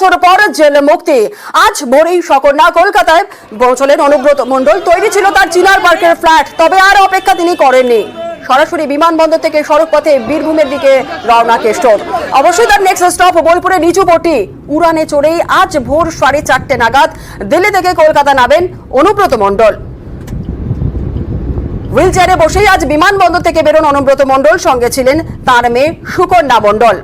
বছর পর জেল মুক্তি। আজ ভোরেই সকন্যা কলকাতায় পৌঁছলেন অনুব্রত মণ্ডল। তৈরি ছিল তার চিনার পার্কের ফ্ল্যাট, তবে আর অপেক্ষা তিনি করেননি। সরাসরি বিমানবন্দর থেকে সড়ক পথে বীরভূমের দিকে রওনা কেষ্টর। অবশ্যই তার নেক্সট স্টপ বোলপুরের নিচুপট্টি। উড়ানে চড়েই আজ ভোর 4:30 নাগাদ দিল্লি থেকে কলকাতা নামেন অনুব্রত মণ্ডল। হুইল চেয়ারে বসেই আজ বিমানবন্দর থেকে বেরোন অনুব্রত মণ্ডল। সঙ্গে ছিলেন তার মেয়ে সুকন্যা মণ্ডল।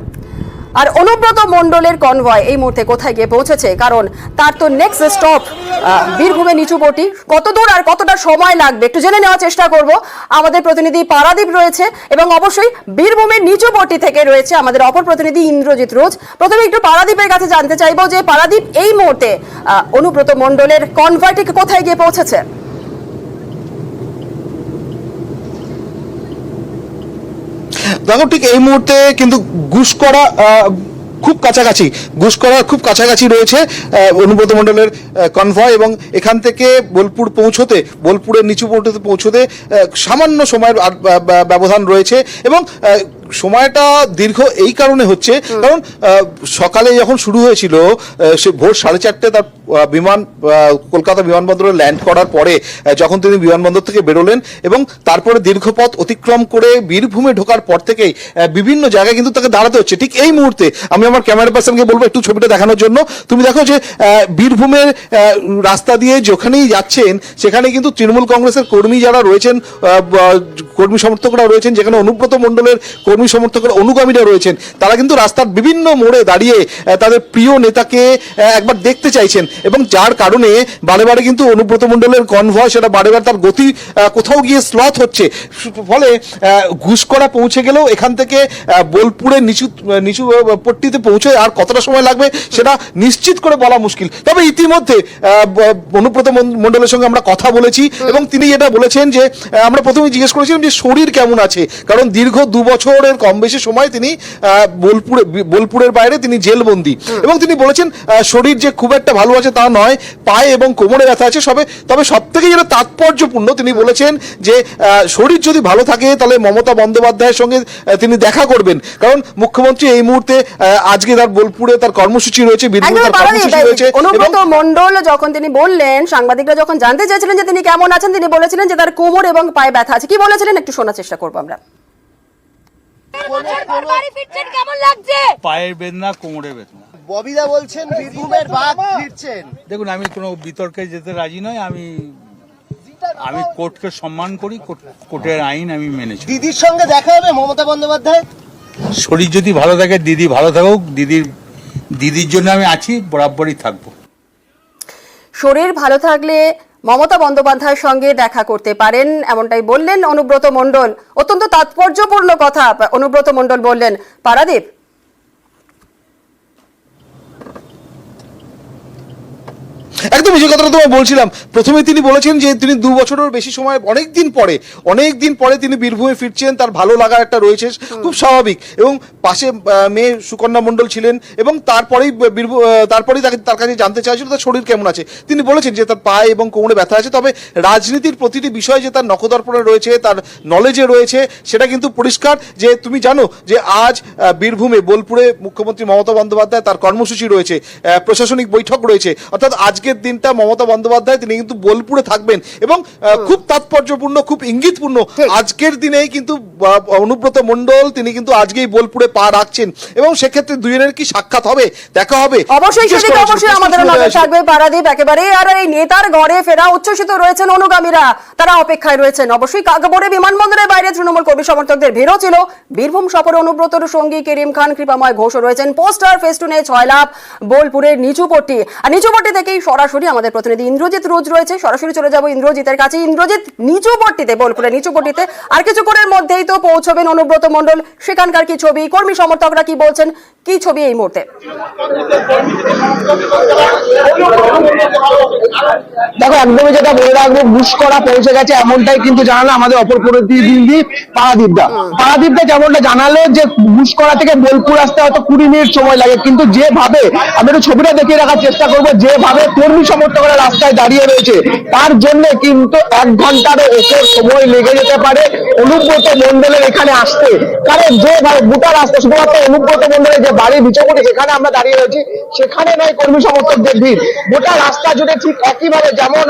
আর অনুব্রত মণ্ডলের কনভয় এই মুহূর্তে কোথায় গিয়ে পৌঁছেছে, কারণ তার তো নেক্সট স্টপ বীরভূমের নিচুপট্টি। কত দূর আর কতটা সময় লাগবে একটু জেনে নেওয়ার চেষ্টা করব। আমাদের প্রতিনিধি পারাদীপ রয়েছে এবং অবশ্যই বীরভূমের নিচুপট্টি থেকে রয়েছে আমাদের অপর প্রতিনিধি ইন্দ্রজিৎ রোজ। প্রথমে একটু পারাদীপের কাছে জানতে চাইবো যে পারাদীপ, এই মুহূর্তে অনুব্রত মণ্ডলের কনভয়টি কোথায় গিয়ে পৌঁছেছে? দেখো, ঠিক এই মুহূর্তে কিন্তু গুসকরা খুব কাছাকাছি রয়েছে অনুব্রত মণ্ডলের কনভয়, এবং এখান থেকে বোলপুরের নিচুপট্টিতে পৌঁছতে সামান্য সময়ের ব্যবধান রয়েছে। এবং সময়টা দীর্ঘ এই কারণে হচ্ছে কারণ সকালে যখন শুরু হয়েছিল সে ভোর 4:30 তার বিমান কলকাতা বিমানবন্দরে ল্যান্ড করার পরে যখন তিনি বিমানবন্দর থেকে বেরোলেন এবং তারপরে দীর্ঘ পথ অতিক্রম করে বীরভূমে ঢোকার পর থেকেই বিভিন্ন জায়গায় কিন্তু তাকে দাঁড়াতে হচ্ছে। ঠিক এই মুহূর্তে আমি আমার ক্যামেরা পার্সনকে বলবো একটু ছবিটা দেখানোর জন্য। তুমি দেখো যে বীরভূমের রাস্তা দিয়ে যেখানেই যাচ্ছেন সেখানে কিন্তু তৃণমূল কংগ্রেসের কর্মী যারা রয়েছেন, কর্মী সমর্থকরা রয়েছেন, যেখানে অনুব্রত মণ্ডলের কর্মী সমর্থকরা অনুগামীরা রয়েছেন, তারা কিন্তু রাস্তার বিভিন্ন মোড়ে দাঁড়িয়ে তাদের প্রিয় নেতাকে একবার দেখতে চাইছেন। এবং যার কারণে বারে বারে কিন্তু অনুব্রত মণ্ডলের কনভয় সেটা বারে বারে তার গতি কোথাও গিয়ে স্লথ হচ্ছে। ফলে ঘুষকরা পৌঁছে গেলেও এখান থেকে বোলপুরের নিচু পট্টিতে পৌঁছে আর কতটা সময় লাগবে সেটা নিশ্চিত করে বলা মুশকিল। তবে ইতিমধ্যে অনুব্রত মণ্ডলের সঙ্গে আমরা কথা বলেছি এবং তিনি এটা বলেছেন যে আমরা প্রথমে জিজ্ঞেস করেছিলাম যে শরীর কেমন আছে, কারণ দীর্ঘ 2 বছরের কম বেশি সময় তিনি বোলপুরের বাইরে তিনি জেলবন্দি। এবং তিনি বলেছেন শরীর যে খুব একটা ভালো আছে তা নয়, পায়ে এবং কোমরে ব্যথা আছে তবে সব থেকে যেটা তাৎপর্যপূর্ণ তিনি বলেছেন যে শরীর যদি ভালো থাকে তাহলে মমতা বন্দ্যোপাধ্যায়ের সঙ্গে তিনি দেখা করবেন, কারণ মুখ্যমন্ত্রী এই মুহূর্তে আজকে তার বোলপুরে তার কর্মসূচি রয়েছে, বীরভূমে কর্মসূচি রয়েছে। অনুব্রত মণ্ডল যখন তিনি বললেন, সাংবাদিকরা যখন জানতে চেয়েছিলেন যে তিনি কেমন আছেন, তিনি বলেছিলেন যে তার কোমর এবং পায়ে ব্যথা আছে। কি বলেছিলেন একটু শোনার চেষ্টা করবো আমরা। কেমন লাগছে? পায়ের বেদনা, কোমরে বেদনা। ববিদা বলছেন বীরভূমের বাঘ ফিরছেন। দেখুন, আমি কোনো বিতর্কে যেতে রাজি নয়। আমি কোর্টকে সম্মান করি, কোর্টের আইন আমি মেনেছি। দিদির সঙ্গে দেখা হবে মমতা বন্দ্যোপাধ্যায়? শরীর যদি ভালো থাকে, দিদি ভালো থাকুক, দিদির জন্য আমি আছি, বরাবরই থাকবো। শরীর ভালো থাকলে মমতা বন্দ্যোপাধ্যায়ের সঙ্গে দেখা করতে পারেন, এমনটাই বললেন অনুব্রত মণ্ডল। অত্যন্ত তাৎপর্যপূর্ণ কথা অনুব্রত মণ্ডল বললেন। পারাদীপ, একদম যে কথাটা তোমায় বলছিলাম, প্রথমে তিনি বলেছেন যে তিনি 2 বছরের বেশি সময় অনেকদিন পরে তিনি বীরভূমে ফিরছেন, তার ভালো লাগা একটা রয়েছে, খুব স্বাভাবিক। এবং পাশে মেয়ে সুকন্যা মণ্ডল ছিলেন এবং তারপরেই তার কাছে জানতে চাইছিল তার শরীর কেমন আছে। তিনি বলেছেন যে তার পায়ে এবং কোমরে ব্যথা আছে, তবে রাজনীতির প্রতিটি বিষয় যে তার নখদর্পণে রয়েছে, তার নলেজে রয়েছে, সেটা কিন্তু পরিষ্কার। যে তুমি জানো যে আজ বোলপুরে মুখ্যমন্ত্রী মমতা বন্দ্যোপাধ্যায় তার কর্মসূচি রয়েছে, প্রশাসনিক বৈঠক রয়েছে, অর্থাৎ আজকের দিনটা মমতা বন্দ্যোপাধ্যায় তিনি কিন্তু বোলপুরে থাকবেন এবং খুব তাৎপর্যপূর্ণ, খুব ইঙ্গিতপূর্ণ। আজকের দিনেই কিন্তু অনুব্রত মণ্ডল তিনি কিন্তু আজকেই বোলপুরে পা রাখছেন এবং সেক্ষেত্রে দুজনের কি সাক্ষাৎ হবে, দেখা হবে, অবশ্যই আমাদের নজর থাকবে। পারাদীপ, একেবারে আর এই নেতার ঘরে ফেরা উচ্ছ্বসিত রয়েছেন অনুগামীরা, তারা অপেক্ষায় রয়েছেন। অবশ্যই কাকবোরে বিমানবন্দরের বাইরে তৃণমূল কর্মী সমর্থকদের ভিড়ও ছিল। বীরভূম সফরে অনুব্রতর সঙ্গী করিম খান, কৃপাময় ঘোষ রয়েছেন। পোস্টার ফেস্টুনে 6 লাভ বোলপুরের নিচুপট্টি। আর নিচুপট্টি থেকেই সরাসরি আমাদের প্রতিনিধি ইন্দ্রজিৎ রোজ রয়েছে। সরাসরি চলে যাবো ইন্দ্রজিতের কাছে। ইন্দ্রজিৎ, নিচুপট্টিতে, বোলপুরের নিচুপট্টিতে আর কিছুক্ষণের মধ্যেই তো পৌঁছবেন অনুব্রত মণ্ডল। সেখানকার কি ছবি, কর্মী সমর্থকরা কি বলছেন, কি ছবি এই মুহূর্তে? দেখো, একদমই যেটা বলে রাখবো, গুসকরা পৌঁছে গেছে এমনটাই কিন্তু জানালো আমাদের অপর প্রতিনিধি পারাদীপদা যেমনটা জানালো যে গুসকরা থেকে বোলপুর আসতে হয়তো 20 মিনিট সময় লাগে, কিন্তু যেভাবে আমি একটু ছবিটা দেখিয়ে রাখার চেষ্টা করবো, যেভাবে কর্মী সমর্থকরা রাস্তায় দাঁড়িয়ে রয়েছে, তার জন্য কিন্তু 1 ঘন্টারও ওপর সময় লেগে যেতে পারে অনুব্রত মণ্ডলের এখানে আসতে। কারণ যে গোটা রাস্তা শুধুমাত্র অনুব্রত মণ্ডলের যে বাড়ি বিচকুটি যেখানে আমরা দাঁড়িয়ে রয়েছি সেখানে নয় কর্মী সমর্থকদের ভিড়, গোটা রাস্তা জুড়ে ঠিক একইভাবে যেমন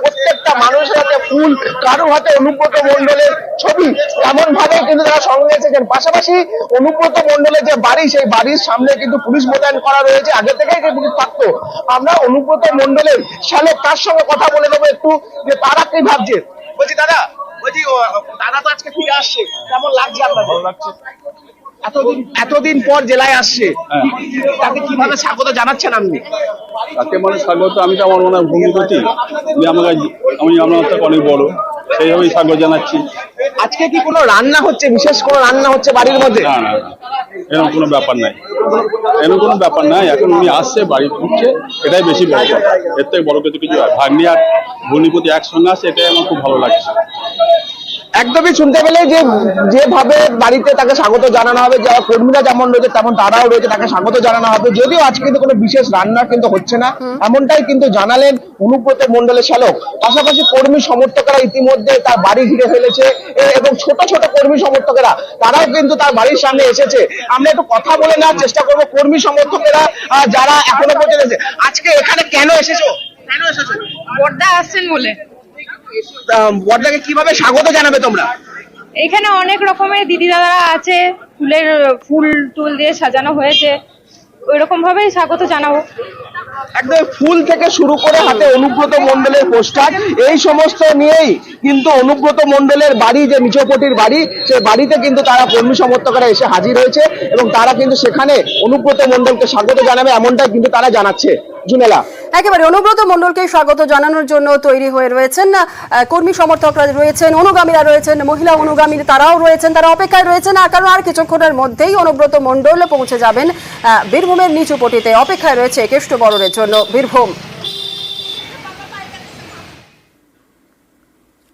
প্রত্যেকটা মানুষের হাতে ফুল, কারো হাতে অনুব্রত মণ্ডলের ছবি, এমন ভাবে কিন্তু তারা সঙ্গে এসেছেন। পাশাপাশি অনুব্রত মণ্ডলের যে বাড়ি সেই বাড়ির সামনে কিন্তু পুলিশ মোতায়েন করা রয়েছে, আগে থেকেই যে পুলিশ থাকতো। আমরা অনুব্রত মণ্ডলের শ্যালক তার সঙ্গে কথা বলে নেবো একটু, যে তারা কি ভাবছে। বলছি দাদা, দাদা তো আজকে ফিরে আসছে, কেমন লাগছে আপনাদের? ভালো লাগছে। এতদিন পর জেলায় আসছে, তাকে কিভাবে স্বাগত জানাচ্ছেন আপনি? তাকে মানে স্বাগত, আমি তো আমার মনে হয় ভূমি করছি, আমি আমার থেকে অনেক বড়, সেইভাবেই স্বাগত জানাচ্ছি। আজকে কি কোনো রান্না হচ্ছে, বিশেষ কোনো রান্না হচ্ছে বাড়ির মধ্যে? না না, এরকম কোনো ব্যাপার নাই, এরকম কোনো ব্যাপার নাই। এখন উনি আসছে, বাড়ি ঢুকছে, এটাই বেশি বড় কথা। এর থেকে বড় কিছু হয়, ভাগ্নি আর ভূমিপতি একসঙ্গে আসছে, এটাই আমার খুব ভালো লাগছে। একদমই শুনতে পেলে যে যেভাবে বাড়িতে তাকে স্বাগত জানানো হবে, যারা কর্মীরা যেমন রয়েছে তেমন তারাও রয়েছে, তাকে স্বাগত জানানো হবে। যদিও আজকে কিন্তু কোনো বিশেষ রান্না কিন্তু হচ্ছে না, এমনটাই কিন্তু জানালেন অনুব্রত মণ্ডলের শ্যালক। পাশাপাশি কর্মী সমর্থকেরা ইতিমধ্যে তার বাড়ি ঘিরে ফেলেছে এবং ছোট ছোট কর্মী সমর্থকেরা তারাও কিন্তু তার বাড়ির সামনে এসেছে। আমরা একটু কথা বলে নেওয়ার চেষ্টা করবো কর্মী সমর্থকেরা যারা এখনো পর্যন্ত এসেছে। আজকে এখানে কেন এসেছো? বড়দা আসছেন বলে। বড়দাকে কিভাবে স্বাগত জানাবে তোমরা? এখানে অনেক রকমের দিদি দাদারা আছে, ফুল টুল দিয়ে সাজানো হয়েছে, ওই রকম ভাবেই স্বাগত জানাবো। একদম ফুল থেকে শুরু করে হাতে অনুব্রত মণ্ডলের পোস্টার, এই সমস্ত নিয়েই কিন্তু অনুব্রত মণ্ডলের বাড়ি, যে মিচপটির বাড়ি, সেই বাড়িতে কিন্তু তারা কর্মী সমর্থকরা এসে হাজির হয়েছে এবং তারা কিন্তু সেখানে অনুব্রত মণ্ডলকে স্বাগত জানাবে, এমনটাই কিন্তু তারা জানাচ্ছে। জুনেলা, একেবারে অনুব্রত মণ্ডলকে স্বাগত জানানোর জন্য তৈরি হয়ে রয়েছেন কর্মী সমর্থকরা রয়েছেন, অনুগামীরা রয়েছেন, মহিলা অনুগামী তারাও রয়েছেন, তারা অপেক্ষায় রয়েছেন। কারণ আর কিছুক্ষণের মধ্যেই অনুব্রত মণ্ডল পৌঁছে যাবেন বীরভূমের নিচুপটিতে। অপেক্ষায় রয়েছে কেষ্ট বরণের জন্য বীরভূম।